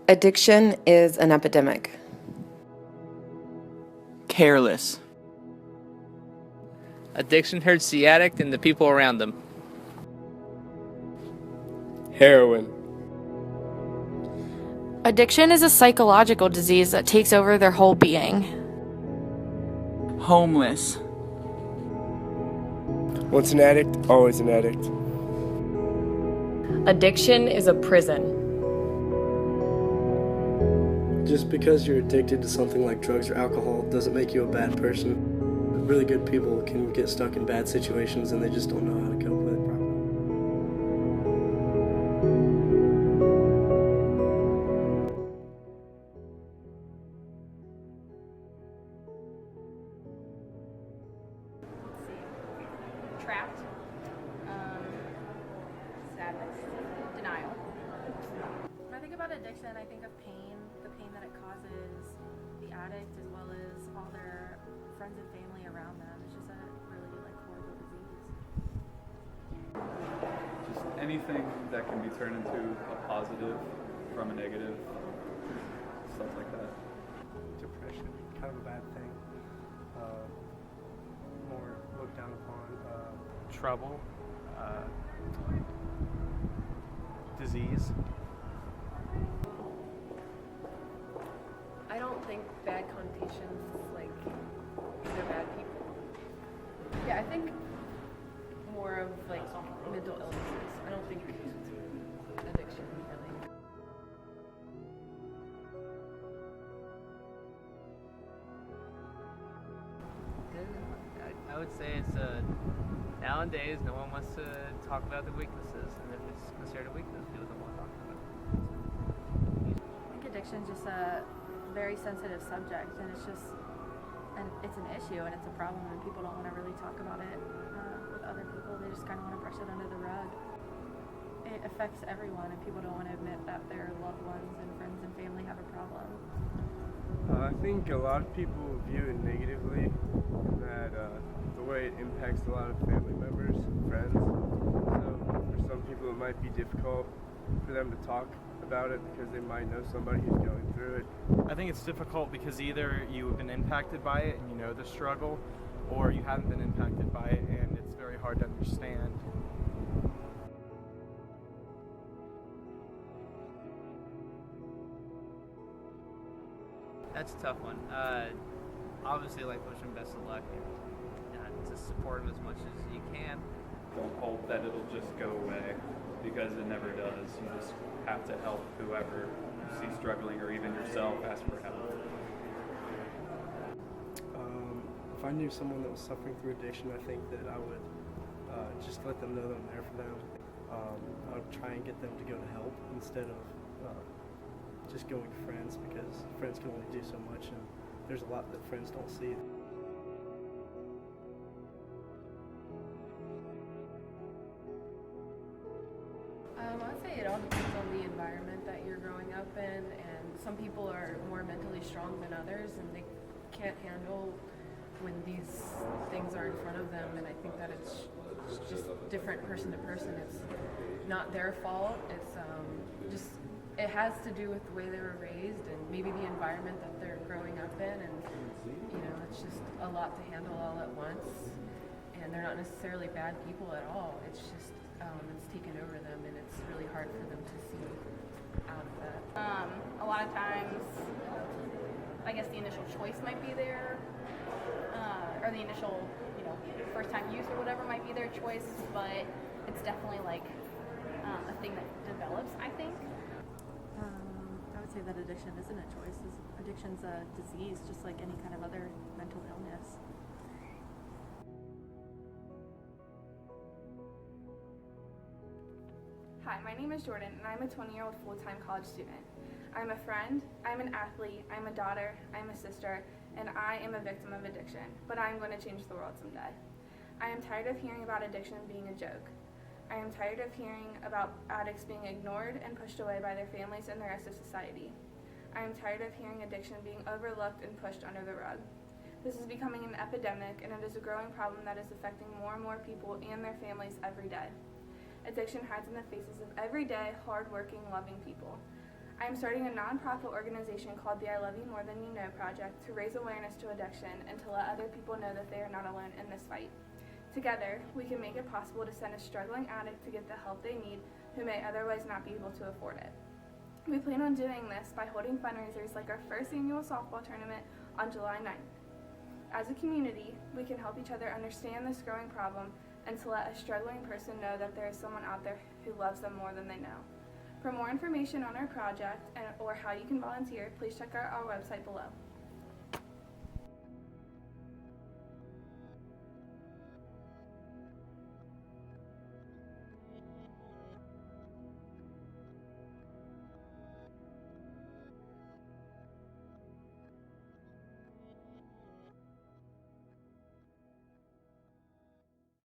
Addiction is an epidemic. Careless. Addiction hurts the addict and the people around them. Heroin. Addiction is a psychological disease that takes over their whole being. Homeless. Once an addict, always an addict. Addiction is a prison. Just because you're addicted to something like drugs or alcohol doesn't make you a bad person. Really good people can get stuck in bad situations and they just don't know how to cope with it properly. Trapped, sadness, denial. When I think about addiction, I think of pain, the pain that it causes the addict as well as all their friends and family around them. It's just a really horrible disease. Just anything that can be turned into a positive from a negative, stuff like that. Depression, kind of a bad thing. More looked down upon. Trouble, disease. I don't think bad connotations they're bad people. Yeah, I think more of mental illnesses. I don't think addiction really. I would say it's nowadays no one wants to talk about the weaknesses, and if it's considered a weakness, people don't want to talk about it. I think addiction is just a very sensitive subject, and it's an issue and it's a problem, and people don't want to really talk about it with other people. They just kind of want to brush it under the rug. It affects everyone, and people don't want to admit that their loved ones and friends and family have a problem. I think a lot of people view it negatively, that the way it impacts a lot of family members, friends. So for some people it might be difficult for them to talk about it because they might know somebody who's going through it. I think it's difficult because either you have been impacted by it and you know the struggle, or you haven't been impacted by it and it's very hard to understand. That's a tough one. Obviously, wish them best of luck and to support them as much as you can. Don't hope that it'll just go away, because it never does. You just have to help whoever you see struggling, or even yourself, ask for help. If I knew someone that was suffering through addiction, I think that I would just let them know that I'm there for them. I would try and get them to go to help instead of just going to friends, because friends can only do so much, and there's a lot that friends don't see. I would say it all depends on the environment that you're growing up in, and some people are more mentally strong than others, and they can't handle when these things are in front of them, and I think that it's just different person to person. It's not their fault. It's it has to do with the way they were raised and maybe the environment that they're growing up in, and it's just a lot to handle all at once, and they're not necessarily bad people at all. It's just it's taken over them, and it's really hard for them to see out of that. A lot of times, I guess the initial choice might be there, or the initial, first time use or whatever might be their choice, but it's definitely a thing that develops, I think. I would say that addiction isn't a choice. Addiction's a disease, just like any kind of other mental illness. Hi, my name is Jordan, and I'm a 20-year-old full-time college student. I'm a friend, I'm an athlete, I'm a daughter, I'm a sister, and I am a victim of addiction, but I am going to change the world someday. I am tired of hearing about addiction being a joke. I am tired of hearing about addicts being ignored and pushed away by their families and the rest of society. I am tired of hearing addiction being overlooked and pushed under the rug. This is becoming an epidemic, and it is a growing problem that is affecting more and more people and their families every day. Addiction hides in the faces of everyday, hard-working, loving people. I am starting a nonprofit organization called the I Love You More Than You Know Project to raise awareness to addiction and to let other people know that they are not alone in this fight. Together, we can make it possible to send a struggling addict to get the help they need who may otherwise not be able to afford it. We plan on doing this by holding fundraisers like our first annual softball tournament on July 9th. As a community, we can help each other understand this growing problem and to let a struggling person know that there is someone out there who loves them more than they know. For more information on our project or how you can volunteer, please check out our website below.